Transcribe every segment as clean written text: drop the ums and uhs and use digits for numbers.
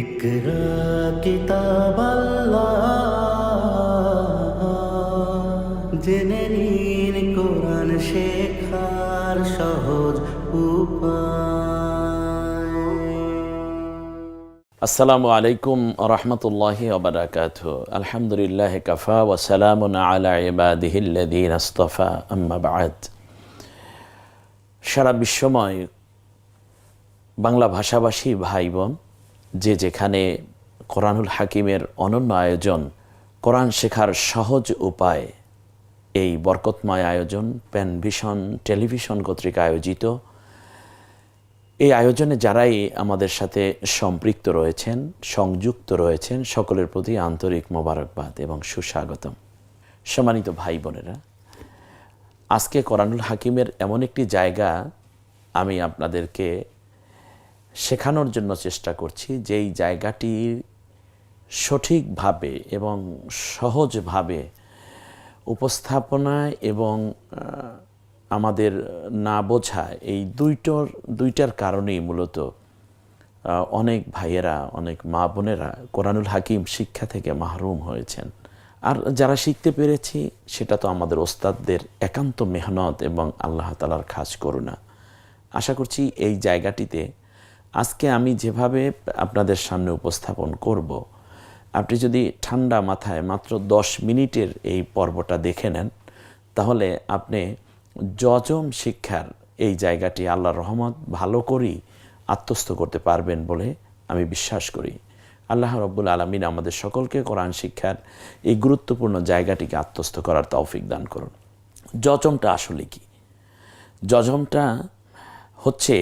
ইকরা কিতাব আল্লাহ, জেনে নিন কোরআন শেখার সহজ উপায়। আসসালামু আলাইকুম রহমতুল্লাহি ওয়া বারাকাতুহু। আলহামদুলিল্লাহি কাফা ওয়া সালামুন আলা ইবাদিহিল্লাযীনা ইসতাফা, আম্মা বা'দ। সারা বিশ্বময় বাংলা ভাষাভাষী ভাই বোন যে যেখানে কোরআনুল হাকিমের অনন্য আয়োজন, কোরআন শেখার সহজ উপায়, এই বরকতময় আয়োজন প্যান ভিশন টেলিভিশন কর্তৃক আয়োজিত, এই আয়োজনে যারাই আমাদের সাথে সম্পৃক্ত রয়েছেন, সংযুক্ত রয়েছেন, সকলের প্রতি আন্তরিক মোবারকবাদ এবং সুস্বাগতম। সম্মানিত ভাই বোনেরা, আজকে কোরআনুল হাকিমের এমন একটি জায়গা আমি আপনাদেরকে শেখানোর জন্য চেষ্টা করছি, যেই জায়গাটি সঠিকভাবে এবং সহজভাবে উপস্থাপনায় এবং আমাদের না বোঝা, এই দুইটার কারণেই মূলত অনেক ভাইয়েরা, অনেক মা বোনেরা কোরআনুল হাকিম শিক্ষা থেকে মাহরুম হয়েছেন। আর যারা শিখতে পেরেছি সেটা তো আমাদের ওস্তাদদের একান্ত মেহনত এবং আল্লাহ তাআলার খাস করুণা। আশা করছি এই জায়গাটিতে আজকে আমি যেভাবে আপনাদের সামনে উপস্থাপন করব, আপনি যদি ঠান্ডা মাথায় মাত্র 10 মিনিটের এই পর্বটা দেখে নেন, তাহলে আপনি যজম শিক্ষার এই জায়গাটি আল্লাহর রহমত ভালো করেই আত্মস্থ করতে পারবেন বলে আমি বিশ্বাস করি। আল্লাহ রাব্বুল আলামিন আমাদের সকলকে কোরআন শিক্ষার এই গুরুত্বপূর্ণ জায়গাটিকে আত্মস্থ করার তৌফিক দান করুন। যজমটা আসলে কি? যজমটা হচ্ছে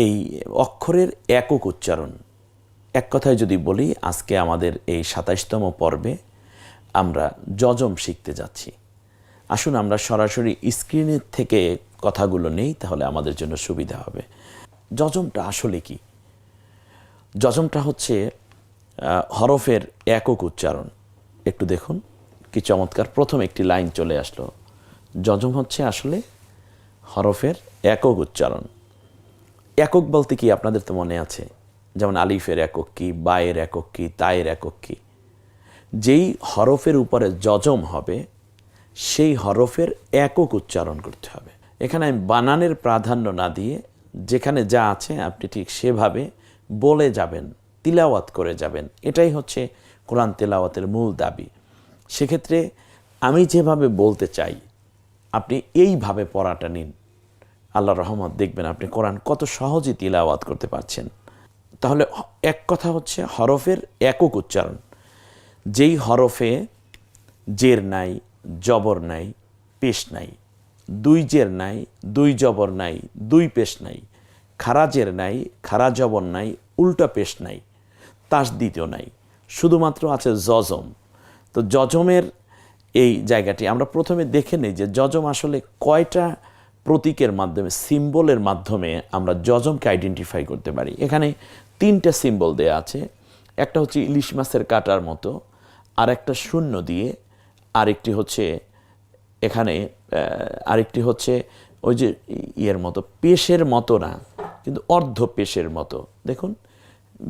এই অক্ষরের একক উচ্চারণ। এক কথায় যদি বলি, আজকে আমাদের এই 27তম পর্বে আমরা যজম শিখতে যাচ্ছি। আসুন আমরা সরাসরি স্ক্রিনের থেকে কথাগুলো নেই, তাহলে আমাদের জন্য সুবিধা হবে। যজমটা আসলে কি? যজমটা হচ্ছে হরফের একক উচ্চারণ। একটু দেখুন কি চমৎকার, প্রথম একটি লাইন চলে আসলো। যজম হচ্ছে আসলে হরফের একক উচ্চারণ। একক বলতে কি আপনাদের তো মনে আছে, যেমন আলিফের একক কি, বায়ের একক কি, তায়ের একক কি। যেই হরফের উপরে যজম হবে সেই হরফের একক উচ্চারণ করতে হবে। এখানে আমি বানানের প্রাধান্য না দিয়ে যেখানে যা আছে আপনি ঠিক সেভাবে বলে যাবেন, তিলাওয়াত করে যাবেন। এটাই হচ্ছে কোরআন তেলাওয়াতের মূল দাবি। সেক্ষেত্রে আমি যেভাবে বলতে চাই আপনি এইভাবে পড়াটা নিন, আল্লাহর রহমত দেখবেন আপনি কোরআন কত সহজে তিলাওয়াত করতে পারছেন। তাহলে এক কথা হচ্ছে হরফের একক উচ্চারণ। যেই হরফে জের নাই, জবর নাই, পেশ নাই, দুই জের নাই, দুই জবর নাই, দুই পেশ নাই, খারা জের নাই, খারা জবর নাই, উল্টা পেশ নাই, তাসদিদও নাই, শুধুমাত্র আছে যজম। তো যজমের এই জায়গাটি আমরা প্রথমে দেখে নেই যে যজম আসলে কয়টা প্রতীকের মাধ্যমে, সিম্বলের মাধ্যমে আমরা যজমকে আইডেন্টিফাই করতে পারি। এখানে 3টা সিম্বল দেয়া আছে। একটা হচ্ছে ইলিশ মাছের কাঁটার মতো, আর একটা শূন্য দিয়ে, আরেকটি হচ্ছে এখানে আরেকটি হচ্ছে ওই যে ইয়ের মতো, পেশের মতো না কিন্তু অর্ধ পেশের মতো। দেখুন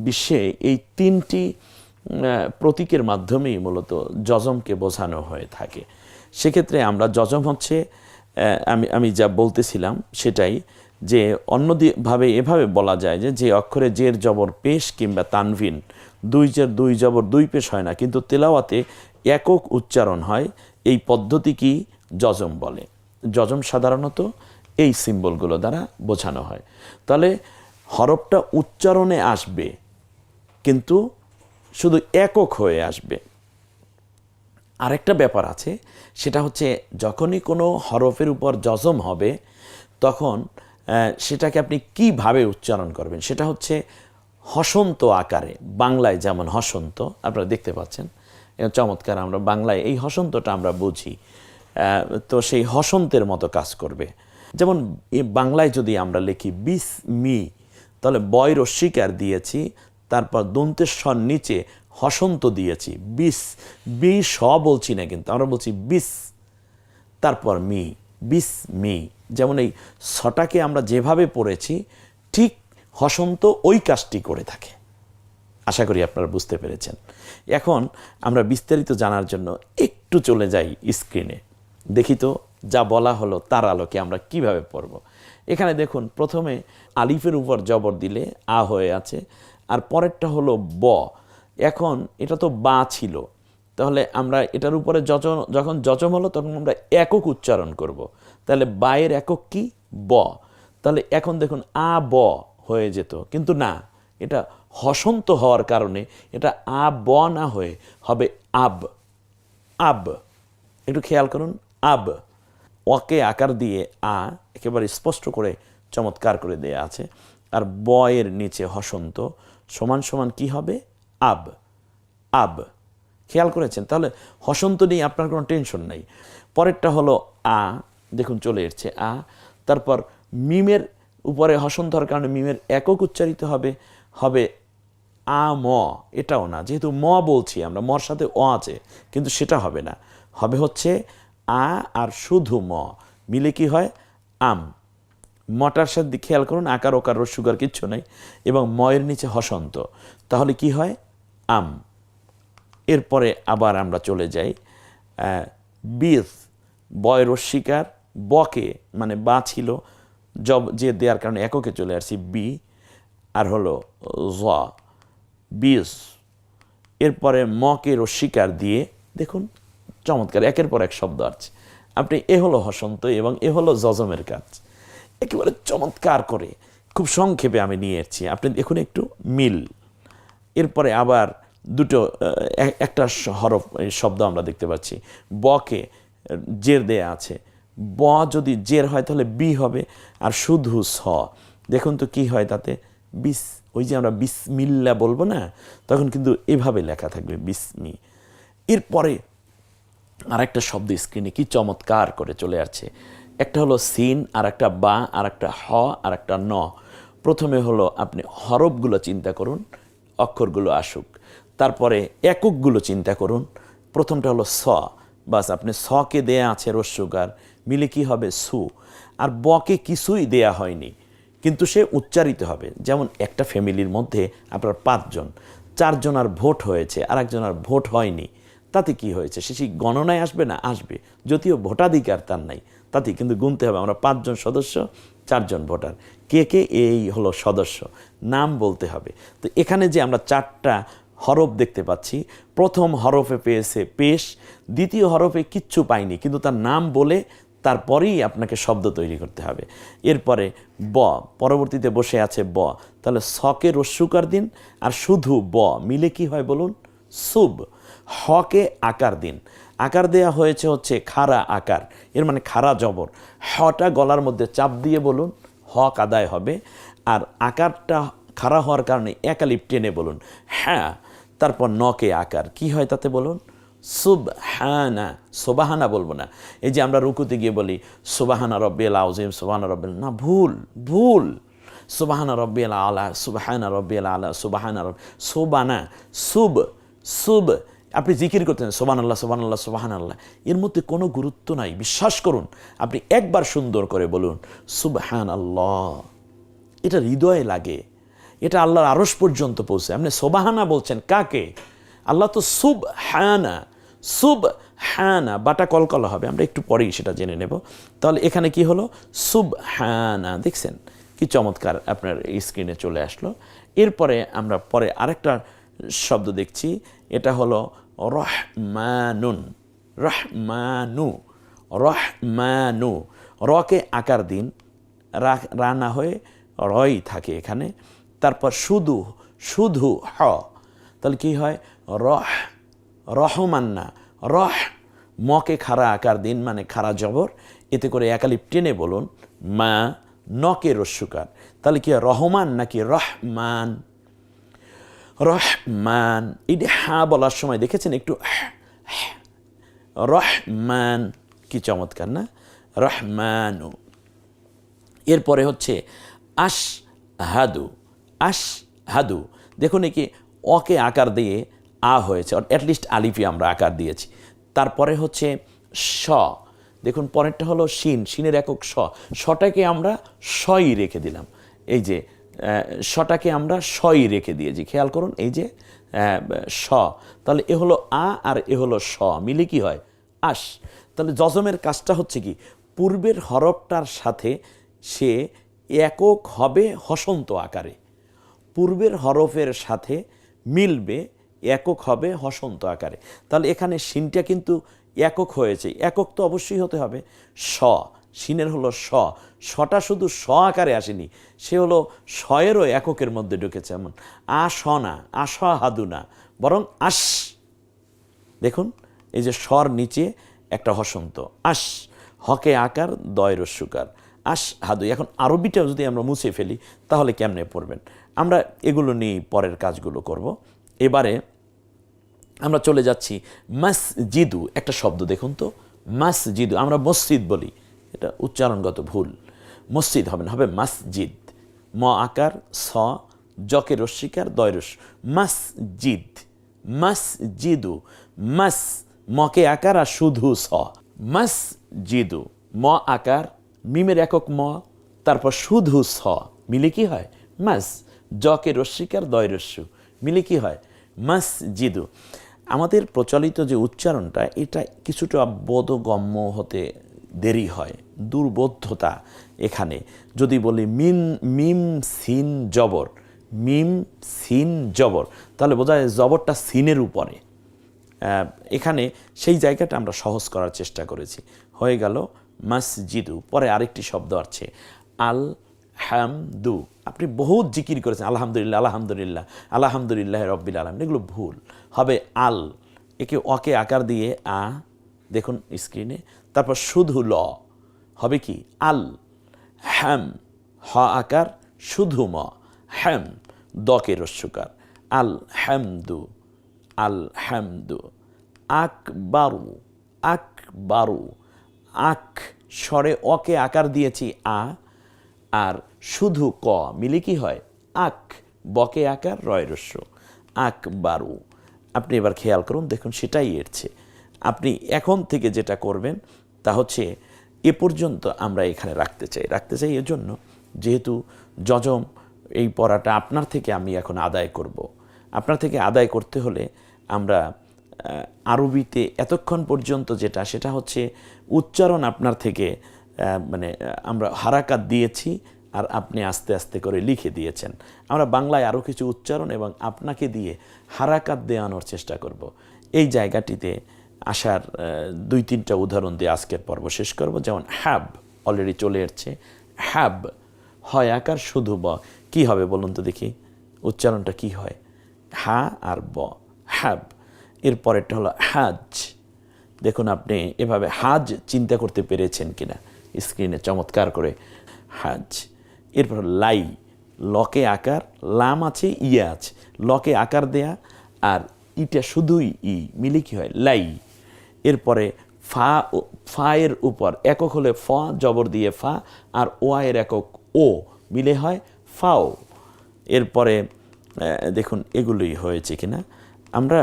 বিশ্বে এই 3টি প্রতীকের মাধ্যমেই মূলত যজমকে বোঝানো হয়ে থাকে। সেক্ষেত্রে আমরা যজম হচ্ছে আমি যা বলতেছিলাম সেটাই, যে অন্যভাবে এভাবে বলা যায় যে অক্ষরে জের জবর পেশ কিংবা তানভিন, দুই জের দুই জবর দুই পেশ হয় না, কিন্তু তেলাওয়াতে একক উচ্চারণ হয়, এই পদ্ধতি কি যজম বলে। যজম সাধারণত এই সিম্বলগুলো দ্বারা বোঝানো হয়। তাহলে হরফটা উচ্চারণে আসবে কিন্তু শুধু একক হয়ে আসবে। আরেকটা ব্যাপার আছে, সেটা হচ্ছে যখনই কোনো হরফের উপর যজম হবে তখন সেটাকে আপনি কিভাবে উচ্চারণ করবেন, সেটা হচ্ছে হসন্ত আকারে। বাংলায় যেমন হসন্ত আপনারা দেখতে পাচ্ছেন, চমৎকার, আমরা বাংলায় এই হসন্তটা আমরা বুঝি, তো সেই হসন্তের মতো কাজ করবে। যেমন বাংলায় যদি আমরা লিখি বিসমি, তাহলে বয় রস্বীকার দিয়েছি, তারপর দন্তের স্বর নিচে হসন্ত দিয়েছি, বিস, বি স বলছি না, কিন্তু আমরা বলছি বিস, তারপর মি, বিস মি। যেমন এই সটাকে আমরা যেভাবে পড়েছি ঠিক হসন্ত ওই কাজটি করে থাকে। আশা করি আপনারা বুঝতে পেরেছেন। এখন আমরা বিস্তারিত জানার জন্য একটু চলে যাই স্ক্রিনে, দেখি তো যা বলা হলো তার আলোকে আমরা কিভাবে পড়ব। এখানে দেখুন, প্রথমে আলিফের উপর জবর দিলে আ হয়ে আছে, আর পরেরটা হলো ব। এখন এটা তো বা ছিল, তাহলে আমরা এটার উপরে যখন যজম হলো তখন আমরা একক উচ্চারণ করব। তাহলে বায়ের একক কি? ব। তাহলে এখন দেখুন আ ব হয়ে যেত, কিন্তু না, এটা হসন্ত হওয়ার কারণে এটা আ ব না হয়ে হবে আব। আব, একটু খেয়াল করুন, আব। ওকে আকার দিয়ে আ একেবারে স্পষ্ট করে চমৎকার করে দেয়া আছে, আর ব এর নিচে হসন্ত সমান সমান কি হবে? আব। আব, খেয়াল করেছেন? তাহলে হসন্ত নিয়ে আপনার কোনো টেনশন নাই। পরেরটা হলো আ, দেখুন চলে এসছে আ। তারপর মিমের উপরে হসন্ত হওয়ার কারণে মিমের একক উচ্চারিত হবে, হবে আ ম। এটাও না, যেহেতু ম বলছি আমরা, মর সাথে অ আছে, কিন্তু সেটা হবে না, হবে হচ্ছে আ আর শুধু ম মিলে কি হয়? আম। মটার সাথে খেয়াল করুন, আকার ওকার রস্যুকার কিচ্ছু নেই, এবং ময়ের নিচে হসন্ত, তাহলে কি হয়? আম। এরপরে আবার আমরা চলে যাই বিস, বয় রস্যিকার, বকে মানে বা ছিল, জব যে দেওয়ার কারণে এককে চলে আসছি বি, আর হলো জ, বিস। এরপরে মকে রস্যিকার দিয়ে দেখুন চমৎকার একের পর এক শব্দ আছে। আপনি এ হলো হসন্ত এবং এ হলো যজমের কাজ, একেবারে চমৎকার করে খুব সংক্ষেপে আমি নিয়ে এসেছি, আপনি দেখুন একটু মিল। এরপরে আবার দুটো একটা হরফ শব্দ আমরা দেখতে পাচ্ছি, বকে জের দেয়া আছে, ব যদি জের হয় তাহলে বি হবে, আর শুধু স, দেখুন তো কি হয় তাতে? বিস। ওই যে আমরা বিসমিল্লা বলবো না, তখন কিন্তু এভাবে লেখা থাকবে বিসমি। এরপরে আর একটা শব্দ স্ক্রিনে কি চমৎকার করে চলে আসছে, একটা হলো সিন, আর একটা বা, আর একটা হ, আর একটা ন। প্রথমে হলো আপনি হরফগুলো চিন্তা করুন, অক্ষরগুলো আসুক, তারপরে এককগুলো চিন্তা করুন। প্রথমটা হলো স, বাস আপনি সকে দেয়া আছে রস্যকার, মিলে কি হবে? সু। আর বকে কিছুই দেয়া হয়নি, কিন্তু সে উচ্চারিত হবে। যেমন একটা ফ্যামিলির মধ্যে আপনার 5 জন, 4 জনার ভোট হয়েছে আর একজনের ভোট হয়নি, তাতে কি হয়েছে? সে সেই গণনায় আসবে না? আসবে, যদিও ভোটাধিকার তার নাই, তাতে কিন্তু গুনতে হবে। আমরা 5 জন সদস্য, 4 জন ভোটার, কে কে এই হলো সদস্য, নাম বলতে হবে। তো এখানে যে আমরা 4টা হরফ দেখতে পাচ্ছি, প্রথম হরফে পেয়েছে পেশ, দ্বিতীয় হরফে কিচ্ছু পাইনি, কিন্তু তার নাম বলে তারপরেই আপনাকে শব্দ তৈরি করতে হবে। এরপরে ব, পরবর্তীতে বসে আছে ব, তাহলে সকে রস্যুকার দিন আর শুধু ব মিলে কি হয় বলুন? সুব। হকে আকার দিন, আকার দেয়া হয়েছে হচ্ছে খাড়া আকার, এর মানে খাড়া জবর, হটা গলার মধ্যে চাপ দিয়ে বলুন, হক আদায় হবে। আর আকারটা খাড়া হওয়ার কারণে একালিপ টেনে বলুন হ্যাঁ। তারপর নকে আকার, কি হয় তাতে বলুন? সুবহানা। সুবহানা বলবো না, এই যে আমরা রুকুতে গিয়ে বলি সুবহানা রব্বিল আযীম, সুবহানা রব্বিল, না, ভুল ভুল। সুবহানা রব্বিল আলা, সুবহানা রব্বিল আলা, সুবহানা রব, সুবানা, সুব, সুব। আপনি জিকির করতেন সুবহানাল্লাহ সুবহানাল্লাহ সুবহানাল্লাহ, এর মধ্যে কোনো গুরুত্ব নাই, বিশ্বাস করুন। আপনি একবার সুন্দর করে বলুন সুবহানাল্লাহ, এটা হৃদয়ে লাগে, এটা আল্লাহর আরশ পর্যন্ত পৌঁছে। আপনি সুবহানা বলছেন কাকে? আল্লাহ তো সুবহানা, সুবহানা, বাটা কলকলা হবে, আমরা একটু পরেই সেটা জেনে নেব। তাহলে এখানে কি হলো? সুবহানা, দেখছেন কি চমৎকার আপনার স্ক্রিনে চলে আসলো। এরপরে আমরা পরে আরেকটা শব্দ দেখছি, এটা হলো রহমানুন, রহমানু, রহমানু। রকে আকার দিন, রা না হয়ে রই থাকে এখানে। তারপর শুধু, শুধু হ, তাহলে কি হয়? রহ, রহমান না, রহ। মকে খাড়া আকার দিন মানে খাড়া জবর, এতে করে একালিপ টেনে বলুন মা, নকে রস্যুকার, তাহলে কি হয়? রহমান নাকি রহমান? রহমান। এই হা বলার সময় দেখেছেন একটু রহমান, কি চমৎকার না? রহমানু। এরপরে হচ্ছে আশহাদু, আশহাদু। দেখুন কি অকে আকার দিয়ে আ হয়েছে, অ্যাটলিস্ট আলিফি আমরা আকার দিয়েছি। তারপরে হচ্ছে স, দেখুন পরেরটা হলো শিন, শিনের একক স, সটাকে আমরা সই রেখে দিলাম। এই যে শটাকে আমরা শই রেখে দিয়েছি, খেয়াল করুন এই যে স, তাহলে এ হলো আ আর এ হলো স, মিলে কি হয় আস। তাহলে যজমের কাজটা হচ্ছে কি, পূর্বের হরফটার সাথে সে একক হবে হসন্ত আকারে, পূর্বের হরফের সাথে মিলবে, একক হবে হসন্ত আকারে। তাহলে এখানে শিনটা কিন্তু একক হয়েছে, একক তো অবশ্যই হতে হবে। স, শিনের হলো স, সটা শুধু স আকারে আসেনি, সে হলো শয়েরও এককের মধ্যে ঢুকেছে। এমন আ স না, আস হাদু না, বরং আস। দেখুন এই যে স্বর নিচে একটা হসন্ত আস, হকে আকার দয় রস্যুকার আস হাদু। এখন আরবিটাও যদি আমরা মুছে ফেলি তাহলে কেমনে পড়বেন, আমরা এগুলো নিয়ে পরের কাজগুলো করব। এবারে আমরা চলে যাচ্ছি মসজিদু, একটা শব্দ দেখুন তো, মসজিদু, আমরা মসজিদ বলি, এটা উচ্চারণগত ভুল, মসজিদ হবে না, হবে মসজিদ। ম আকার স, জকে রস্যিকার দয় রস, মসজিদ, মসজিদু, মস, মকে আকার আর শুধু স, মসজিদু, ম আকার, মিমের একক ম, তারপর শুধু স, মিলে কি হয় মাস, জকে রস্যিকার দয় রস্যু, মিলে কি হয় মসজিদু। আমাদের প্রচলিত যে উচ্চারণটা, এটা কিছুটা বোধগম্য হতে দেরি হয়, দুর্বোধ্যতা এখানে। যদি বলি মিম সিন জবর, মিম সিন জবর, তাহলে বোঝা যায় জবরটা সিনের উপরে। এখানে সেই জায়গাটা আমরা সহজ করার চেষ্টা করেছি, হয়ে গেল মসজিদু। পরে আরেকটি শব্দ আছে আল হামদু, আপনি বহুত জিকির করেছেন আলহামদুলিল্লাহ আলহামদুলিল্লাহ আলহামদুলিল্লাহ রব্বিল আলামিন, এগুলো ভুল হবে আল, একে অকে আকার দিয়ে আ, দেখুন স্ক্রিনে, তারপর শুধু ল হবে কি আল হ্যাম, হ আকার শুধু ম, হ্যাম, দকে রস্যুকার আল হ্যামদু, আল হ্যামদু। আকবারু, আকবারু, আক, স্বরে অকে আকার দিয়েছি আ, আর শুধু ক মিলে কি হয় আক, বকে আকার রয় রস্য, আকবারু। আপনি এবার খেয়াল করুন, দেখুন সেটাই এরছে। আপনি এখন থেকে যেটা করবেন তা হচ্ছে, এ পর্যন্ত আমরা এখানে রাখতে চাই এজন্য, যেহেতু যজম এই পড়াটা আপনার থেকে আমি এখন আদায় করব। আপনার থেকে আদায় করতে হলে আমরা আরবিতে এতক্ষণ পর্যন্ত যেটা, সেটা হচ্ছে উচ্চারণ আপনার থেকে মানে আমরা হারাকাত দিয়েছি আর আপনি আস্তে আস্তে করে লিখে দিয়েছেন। আমরা বাংলায় আরও কিছু উচ্চারণ এবং আপনাকে দিয়ে হারাকাত দেওয়ানোর চেষ্টা করব। এই জায়গাটিতে আসার 2-3টা উদাহরণ দিয়ে আজকের পর্ব শেষ করব। যেমন হ্যাব অলরেডি চলে এসছে, হ্যাব, হয় আকার শুধু ব, কি হবে বলুন তো দেখি, উচ্চারণটা কি হয়, হা আর ব, হ্যাব। এরপরেরটা হলো হাজ, দেখুন আপনি এভাবে হাজ চিন্তা করতে পেরেছেন কিনা স্ক্রিনে চমৎকার করে, হাজ। এরপর লাই, লকে আকার, লাম আছে ইয়ে আছে, লকে আকার দেয়া আর ইটা শুধুই ই, মিলে কি হয় লাই। এরপরে ফা, ফা এর উপর একক হলে ফ, জবর দিয়ে ফা, আর ও এর একক ও, মিলে হয় ফাও। এরপরে দেখুন এগুলোই হয়েছে কিনা। আমরা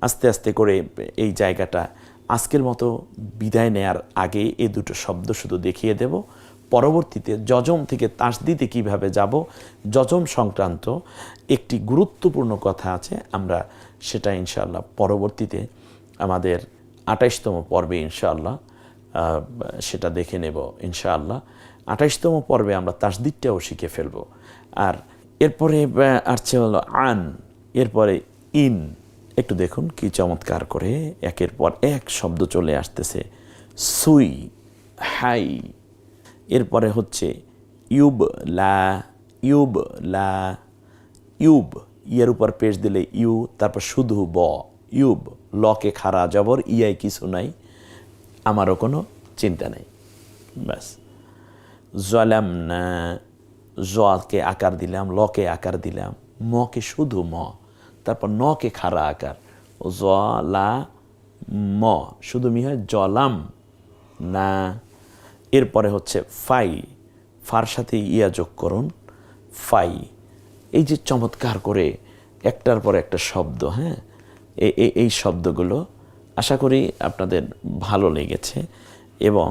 আস্তে আস্তে করে এই জায়গাটা আজকের মতো বিদায় নেয়ার আগে এই দুটো শব্দ শুধু দেখিয়ে দেব। পরবর্তীতে যজম থেকে তাসদিদে কিভাবে যাব, যজম সংক্রান্ত একটি গুরুত্বপূর্ণ কথা আছে, আমরা সেটা ইনশাআল্লাহ পরবর্তীতে আমাদের 28তম পর্বে ইনশাআল্লাহ সেটা দেখে নেব ইনশাআল্লাহ। 28তম পর্বে আমরা তাসদিদটাও শিখে ফেলব। আর এরপরে আসছে হলো আন, এরপরে ইন। একটু দেখুন কি চমৎকার করে একের পর এক শব্দ চলে আসতেছে, সুই, হাই, এরপরে হচ্ছে ইউব লা, ইউব লা, ইউব, ইয়ের উপর পেশ দিলে ইউ, তারপর শুধু ব, ইউব, লকে খাড়া জবর, ইয়াই কিছু নাই, আমারও কোনো চিন্তা নেই, ব্যাস। জলাম না, জকে আকার দিলাম, লকে আকার দিলাম, মকে শুধু ম, তারপর নকে খাড়া আকার, জ লা ম, শুধু মি হয় জলাম না। এরপরে হচ্ছে ফাই, ফার সাথে ইয়া যোগ করুন, ফাই। এই যে চমৎকার করে একটার পর একটা শব্দ, হ্যাঁ, এই শব্দগুলো আশা করি আপনাদের ভালো লেগেছে। এবং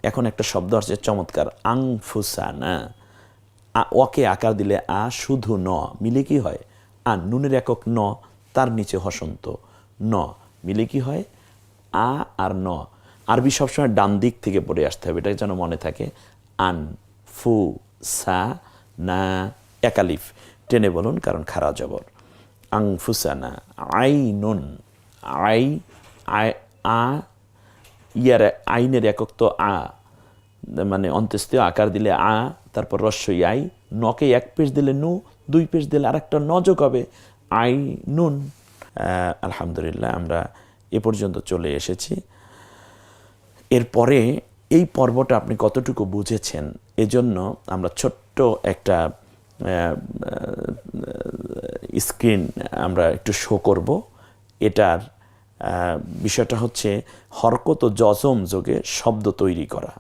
এখন একটা শব্দ আছে চমৎকার, আংফুসানা, অকে আকার দিলে আ শুধু ন মিলে কি হয় আ, নুনের একক ন, তার নিচে হসন্ত ন মিলে কি হয় আ আর ন। আরবি সবসময় ডান দিক থেকে পড়ে আসতে হবে, এটা যেন মনে থাকে। আন ফু সা না, একালিফ টেনে বলুন কারণ খারা জবর। আংফুসানা, আই নুন, আই আই আ, ইয়ার আইনের একক তো আ, মানে অন্ত্যেষ্টিয় আকার দিলে আ, তারপর রস্যই আই, নকে এক পেশ দিলে নু, দুই পেশ দিলে আরেকটা ন যোগ হবে আই নুন। আলহামদুলিল্লাহ আমরা এ পর্যন্ত চলে এসেছি। এরপরে এই পর্বটা আপনি কতটুকু বুঝেছেন এজন্য আমরা ছোট্ট একটা স্ক্রিন আমরা একটু শো করব। এটার বিষয়টা হচ্ছে হরকত ও জজম যোগে শব্দ তৈরি করা।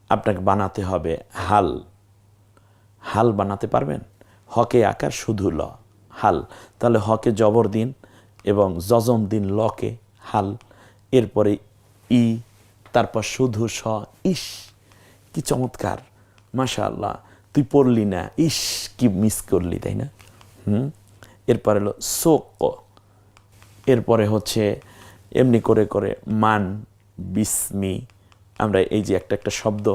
আপনাকে বানাতে হবে হাল। হাল বানাতে পারবেন? হকে আকার শুধু ল, হাল। তাহলে হকে জবর দিন এবং জজম দিন লকে, হাল। এরপরে ই, তারপর শুধু স, ইস কি চমৎকার, মাশাআল্লাহ, তুই পড়লি না, ইস কি মিস করলি, তাই না? এরপরে হলো শোক, এরপরে হচ্ছে এমনি করে করে মান, বিস্মি। আমরা এই যে একটা একটা শব্দ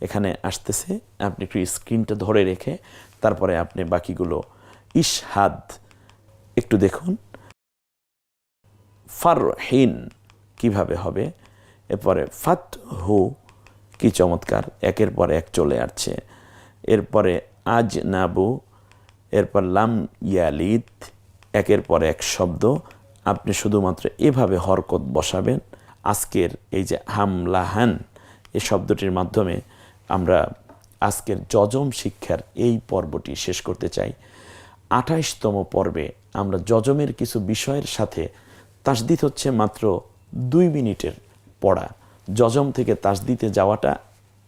এখানে আসতেছে, আপনি একটু স্ক্রিনটা ধরে রেখে তারপরে আপনি বাকিগুলো ইশহাদ একটু দেখুন। ফারহিন কিভাবে হবে, এরপরে ফাতহু কি চমৎকার, একের পর এক চলে আসছে। এরপরে আজনাবু, এরপর লাম ইয়ালিদ, একের পর এক শব্দ। আপনি শুধুমাত্র এভাবে হরকত বসাবেন। আজকের এই যে হামলাহান এই শব্দটির মাধ্যমে আমরা আজকের যজম শিক্ষার এই পর্বটি শেষ করতে চাই। ২৮তম পর্বে আমরা যজমের কিছু বিষয়ের সাথে, তাসদিদ হচ্ছে মাত্র 2 মিনিটের পড়া। যজম থেকে তাসদিদে যাওয়াটা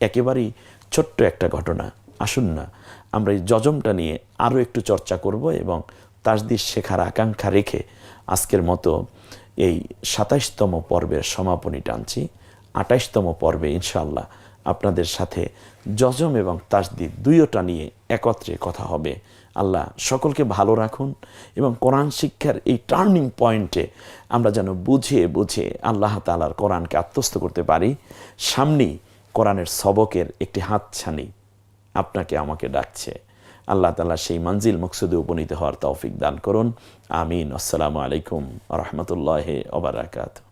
একেবারেই ছোট্ট একটা ঘটনা। আসুন না আমরা এই যজমটা নিয়ে আরও একটু চর্চা করব এবং তাসদিদ শেখার আকাঙ্ক্ষা রেখে আজকের মতো এই ২৭তম পর্বের সমাপনী টানছি। ২৮তম পর্বে ইনশাআল্লাহ আপনাদের সাথে যজম এবং তাসদিদ দুইটা নিয়ে একত্রে কথা হবে। আল্লাহ সকলকে ভালো রাখুন এবং কোরআন শিক্ষার এই টার্নিং পয়েন্টে আমরা যেন বুঝে বুঝে আল্লাহ তাআলার কোরআনকে আত্মস্থ করতে পারি। সামনেই কোরআনের সবকের একটি হাতছানি আপনাকে আমাকে ডাকছে। আল্লাহ তাআলা সেই মঞ্জিল মকসুদে উপনীত হওয়ার তৌফিক দান করুন। আমিন। আসসালামু আলাইকুম ওয়া রাহমাতুল্লাহি ওয়া বারাকাতুহু।